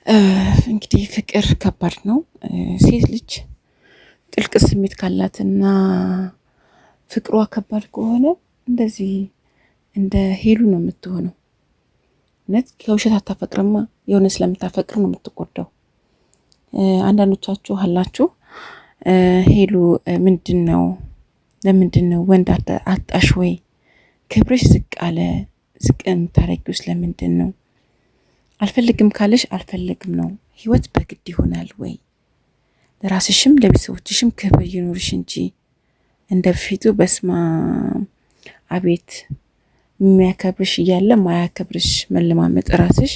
እንግዲህ ፍቅር ከባድ ነው። ሴት ልጅ ጥልቅ ስሜት ካላትና ፍቅሯ ከባድ ከሆነ እንደዚህ እንደ ሄሉ ነው የምትሆነው። እውነት ከውሸት አታፈቅርማ፣ የሆነ ስለምታፈቅር ነው የምትጎዳው። አንዳንዶቻችሁ አላችሁ ሄሉ ምንድን ነው ለምንድን ነው ወንድ አጣሽ ወይ? ክብርሽ ዝቅ አለ። ዝቅ የምታረጊው ስለምንድን ነው? አልፈልግም ካለሽ አልፈልግም ነው። ህይወት በግድ ይሆናል ወይ? ለራስሽም ለቤተሰቦችሽም ክብር ይኖርሽ እንጂ እንደ በፊቱ በስማ አቤት የሚያከብርሽ እያለ ማያከብርሽ መለማመጥ ራስሽ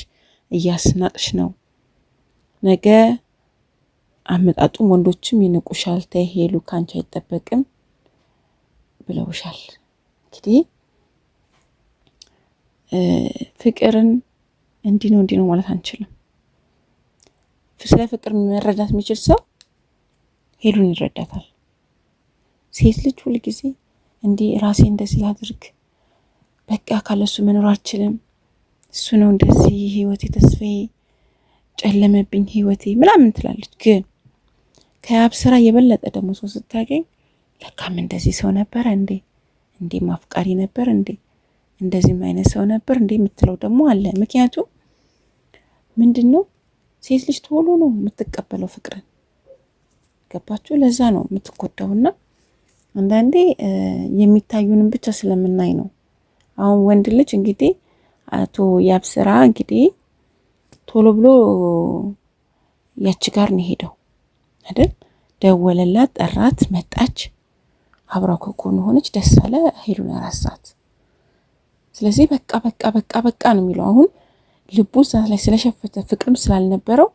እያስናቅሽ ነው። ነገ አመጣጡም ወንዶችም ይንቁሻል። ተይ ሄሉ ካንቺ አይጠበቅም ብለውሻል። እንግዲህ ፍቅርን እንዲህ ነው ማለት አንችልም። ስለ ፍቅር መረዳት የሚችል ሰው ሄሉን ይረዳታል። ሴት ልጅ ሁል ጊዜ እንዲህ ራሴ እንደዚህ ላድርግ፣ በቃ ካለሱ መኖር አልችልም፣ እሱ ነው እንደዚህ ህይወቴ፣ ተስፋዬ ጨለመብኝ ህይወቴ ምናምን ትላለች። ግን ከያብ ስራ የበለጠ ደግሞ ሰው ስታገኝ ለካም እንደዚህ ሰው ነበር እንዴ፣ እንዴ ማፍቃሪ ነበር እንዴ፣ እንደዚህም አይነት ሰው ነበር እንዴ የምትለው ደግሞ አለ። ምክንያቱም ምንድነው ሴት ልጅ ቶሎ ነው የምትቀበለው ፍቅርን። ገባችሁ? ለዛ ነው የምትጎዳውና አንዳንዴ የሚታዩንም ብቻ ስለምናይ ነው። አሁን ወንድ ልጅ እንግዲህ አቶ ያብስራ እንግዲህ ቶሎ ብሎ ያቺ ጋር ነው ሄደው አይደል? ደወለላት፣ ጠራት፣ መጣች፣ አብራው ከጎኑ ሆነች፣ ደስ አለ፣ ሄሉን ያራሳት። ስለዚህ በቃ ነው የሚለው። አሁን ልቡ እዛ ላይ ስለሸፈተ ፍቅርም ስላልነበረው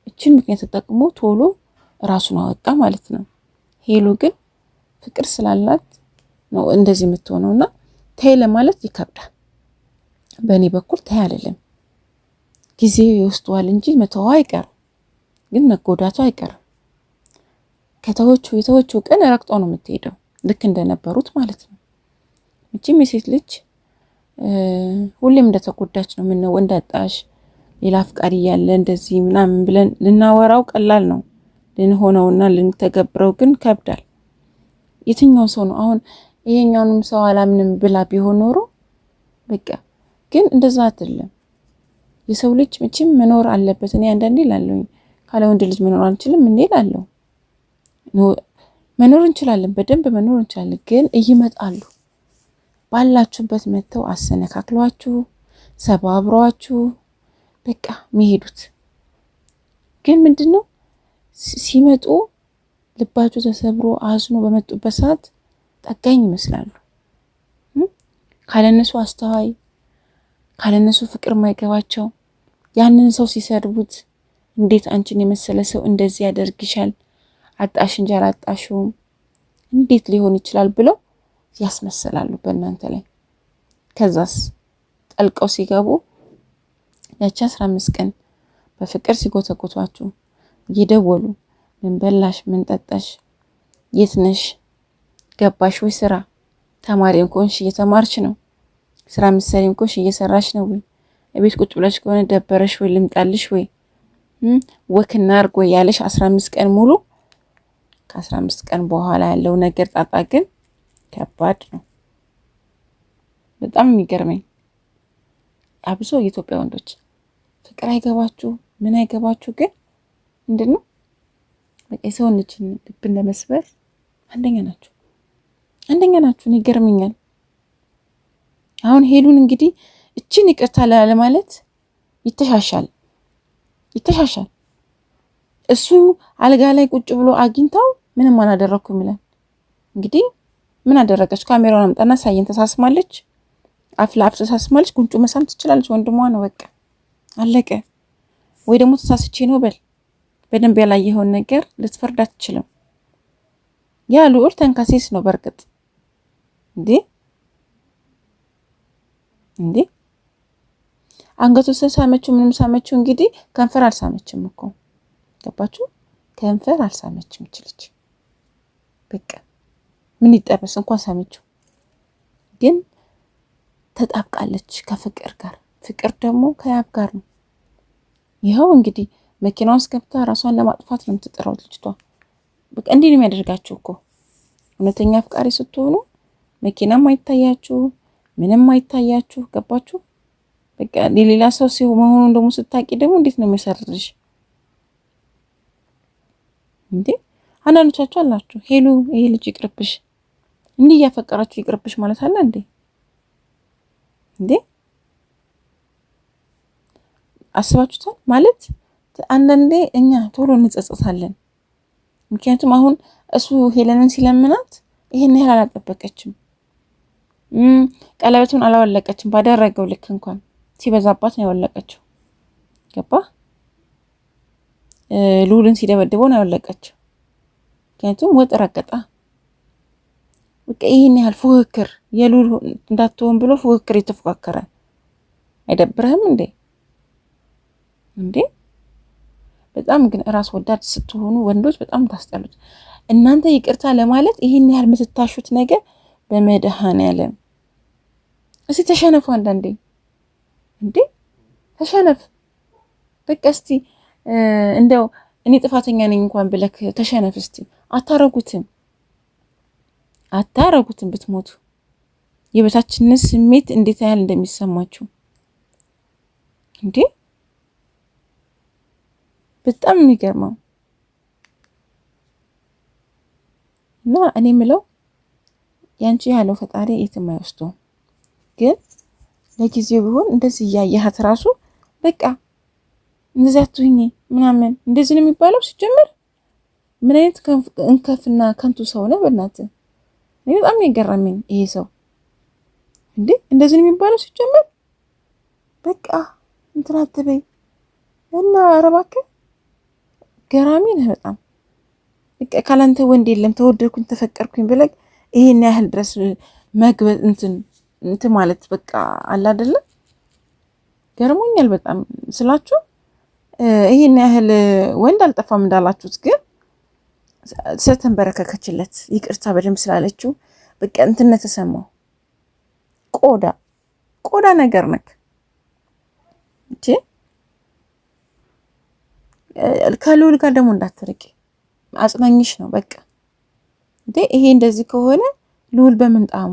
እችን ምክንያት ተጠቅሞ ቶሎ ራሱን አወጣ ማለት ነው። ሄሉ ግን ፍቅር ስላላት ነው እንደዚህ የምትሆነውና ተይ ለማለት ይከብዳል። በእኔ በኩል ተይ አይደለም፣ ጊዜ ይወስደዋል እንጂ መተዋ አይቀርም፣ ግን መጎዳቱ አይቀርም። የተወቹ ቀን ረግጦ ነው የምትሄደው፣ ልክ እንደነበሩት ማለት ነው። እቺም የሴት ልጅ ሁሌም እንደተጎዳች ነው። ምነው እንዳጣሽ ሌላ አፍቃሪ ያለ እንደዚህ ምናምን ብለን ልናወራው ቀላል ነው፣ ልንሆነውና ልንተገብረው ግን ከብዳል። የትኛው ሰው ነው አሁን ይሄኛውንም ሰው አላምንም ብላ ቢሆን ኖሮ በቃ፣ ግን እንደዛ አይደለም። የሰው ልጅ መቼም መኖር አለበት። እኔ አንዳንዴ እላለሁኝ ካለ ወንድ ልጅ መኖር አንችልም እንዴ እላለሁ። መኖር እንችላለን፣ በደንብ መኖር እንችላለን። ግን ይመጣሉ ባላችሁበት መተው አሰነካክሏችሁ ሰባብሯችሁ በቃ የሚሄዱት። ግን ምንድነው ሲመጡ ልባችሁ ተሰብሮ አዝኖ በመጡበት ሰዓት ጠጋኝ ይመስላሉ። ካለነሱ አስተዋይ፣ ካለነሱ ፍቅር ማይገባቸው፣ ያንን ሰው ሲሰድቡት እንዴት አንቺን የመሰለ ሰው እንደዚህ ያደርግሻል፣ አጣሽ እንጂ አላጣሽውም፣ እንዴት ሊሆን ይችላል ብለው ያስመሰላሉ በእናንተ ላይ። ከዛስ ጠልቀው ሲገቡ ያቺ 15 ቀን በፍቅር ሲጎተጉቷችሁ እየደወሉ ምን በላሽ፣ ምን ጠጣሽ፣ የት ነሽ፣ ገባሽ ወይ ስራ፣ ተማሪም ከሆንሽ እየተማርሽ ነው፣ ስራ ምሰሪም ከሆንሽ እየሰራሽ ነው ወይ፣ እቤት ቁጭ ብለሽ ከሆነ ደበረሽ ወይ ልምጣልሽ ወይ ወክና አርጎ ያለሽ 15 ቀን ሙሉ። ከ15 ቀን በኋላ ያለው ነገር ጣጣ ግን ከባድ ነው። በጣም የሚገርመኝ አብሶ የኢትዮጵያ ወንዶች ፍቅር አይገባችሁ ምን አይገባችሁ፣ ግን ምንድነው በቃ የሰውን ልብን ለመስበር አንደኛ ናችሁ። ይገርመኛል። አሁን ሄሉን እንግዲህ እቺን ይቅርታ ለማለት ይተሻሻል። እሱ አልጋ ላይ ቁጭ ብሎ አግኝታው ምንም አላደረኩም ይላል። እንግዲህ ምን አደረገች? ካሜራውን አምጣና ሳይን ተሳስማለች፣ አፍ ለአፍ ተሳስማለች፣ ጉንጩ መሳም ትችላለች። ወንድሟ ነው፣ በቃ አለቀ። ወይ ደግሞ ተሳስቼ ነው በል። በደንብ ያላየኸውን ነገር ልትፈርድ አትችልም። ያ ልዑል ተንካሴስ ነው በርግጥ። እንዴ አንገቱ ሳመችው ምንም ሳመችው፣ እንግዲህ ከንፈር አልሳመችም እኮ ገባችሁ? ከንፈር አልሳመችም ይችላል። በቃ ምን ይጠበስ እንኳን ሳመችው፣ ግን ተጣብቃለች ከፍቅር ጋር። ፍቅር ደግሞ ከያብ ጋር ነው። ይኸው እንግዲህ መኪና ውስጥ ገብታ ራሷን ለማጥፋት ነው የምትጥረው ልጅቷ። በቃ እንዲህ ነው የሚያደርጋችሁ እኮ እውነተኛ አፍቃሪ ስትሆኑ መኪናም አይታያችሁ ምንም አይታያችሁ። ገባችሁ? በቃ የሌላ ሰው ሲሆን መሆኑን ደግሞ ስታቂ ደግሞ እንዴት ነው የሚያሰርልሽ እንዴ? አንዳንዶቻችሁ አላችሁ ሄሉ ይሄ ልጅ ይቅርብሽ፣ እንዲህ እያፈቀራችሁ ይቅርብሽ ማለት አለ እንዴ? እንዴ አስባችሁታል? ማለት አንዳንዴ እኛ ቶሎ እንጸጸታለን። ምክንያቱም አሁን እሱ ሄለንን ሲለምናት ይሄን ያህል አላጠበቀችም፣ ቀለበቱን አላወለቀችም። ባደረገው ልክ እንኳን ሲበዛባት ነው ያወለቀችው። ገባ? ልዑልን ሲደበድበው ነው ያወለቀችው። ምክንያቱም ወጥ ረገጣ። በቃ ይሄን ያህል ፉክክር የልዑል እንዳትሆን ብሎ ፉክክር የተፎካከረ አይደብርህም እንዴ? እንዴ በጣም ግን ራስ ወዳድ ስትሆኑ ወንዶች በጣም ታስጠሉት። እናንተ ይቅርታ ለማለት ይሄን ያህል የምትታሹት ነገር በመድኃኔዓለም እስቲ ተሸነፉ አንዳንዴ። እንዴ ተሸነፍ በቃ እስቲ እንደው እኔ ጥፋተኛ ነኝ እንኳን ብለክ ተሸነፍ እስቲ። አታረጉትም ብትሞቱ የበታችነት ስሜት እንዴት ያህል እንደሚሰማችሁ እንዴ በጣም የሚገርመው እና እኔ ምለው ያንቺ ያለው ፈጣሪ የትም አይወስደውም። ግን ለጊዜው ቢሆን እንደዚህ እያየሃት ራሱ በቃ እንደዚህ አትሁኚ ምናምን እንደዚህ ነው የሚባለው። ሲጀምር ምን አይነት እንከፍና ከንቱ ሰው ነው በእናትህ። እኔ በጣም የገረመኝ ይሄ ሰው እንዴ እንደዚህ ነው የሚባለው ሲጀምር። በቃ እንትን አትበይ እና ኧረ እባክህ ገራሚ ነህ በጣም። በቃ ካላንተ ወንድ የለም ተወደድኩኝ ተፈቀርኩኝ ብለህ ይሄን ያህል ድረስ መግበዝ እንትን ማለት በቃ አለ አይደለ? ገርሞኛል በጣም ስላችሁ። ይሄን ያህል ወንድ አልጠፋም እንዳላችሁት፣ ግን ስለተንበረከከችለት ይቅርታ በደንብ ስላለችው በቃ እንትን ተሰማው። ቆዳ ነገር ነክ እቺ ከልዑል ጋር ደግሞ እንዳትርቂ አጽናኝሽ ነው በቃ። እንዴ ይሄ እንደዚህ ከሆነ ልዑል በምንጣሙ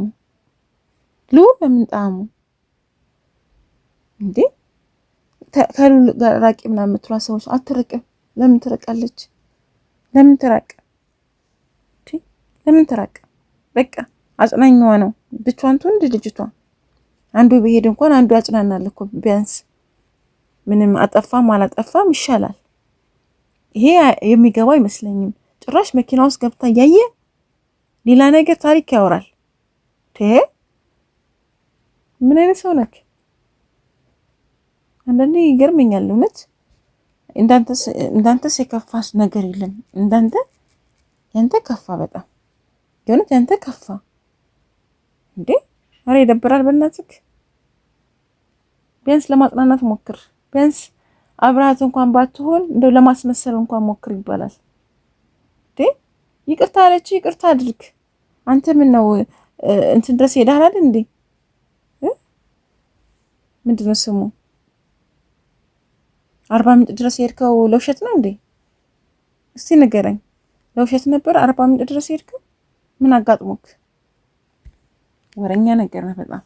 እንዴ ከልዑል ጋር ራቂ ምናምን የምትሏ ሰዎች አትርቅም። ለምን ትርቃለች? ለምን ትራቅ? በቃ አጽናኛዋ ነው ብቻዋን ትወንድ ልጅቷ። አንዱ በሄድ እንኳን አንዱ ያጽናናል እኮ ቢያንስ ምንም አጠፋም አላጠፋም ይሻላል። ይሄ የሚገባ አይመስለኝም። ጭራሽ መኪና ውስጥ ገብታ እያየ ሌላ ነገር ታሪክ ያወራል። ምን አይነት ሰው ነክ? አንዳንዴ ይገርመኛል እውነት። እንዳንተስ የከፋስ ነገር የለም። ያንተ ከፋ በጣም የእውነት ያንተ ከፋ እንዴ! አረ ይደብራል በእናትህ። ቢያንስ ለማጽናናት ሞክር። ቢያንስ አብረሃት እንኳን ባትሆን እንደው ለማስመሰል እንኳን ሞክር ይባላል እንዴ። ይቅርታ አለች፣ ይቅርታ አድርግ። አንተ ምን ነው እንትን ድረስ ሄደሃል አይደል እንዴ? ምንድነው ስሙ 40 ምንጭ ድረስ ሄድከው ለውሸት ነው እንዴ? እስቲ ንገረኝ። ለውሸት ነበር 40 ምንጭ ድረስ ሄድከው? ምን አጋጥሞክ? ወረኛ ነገር ነው በጣም።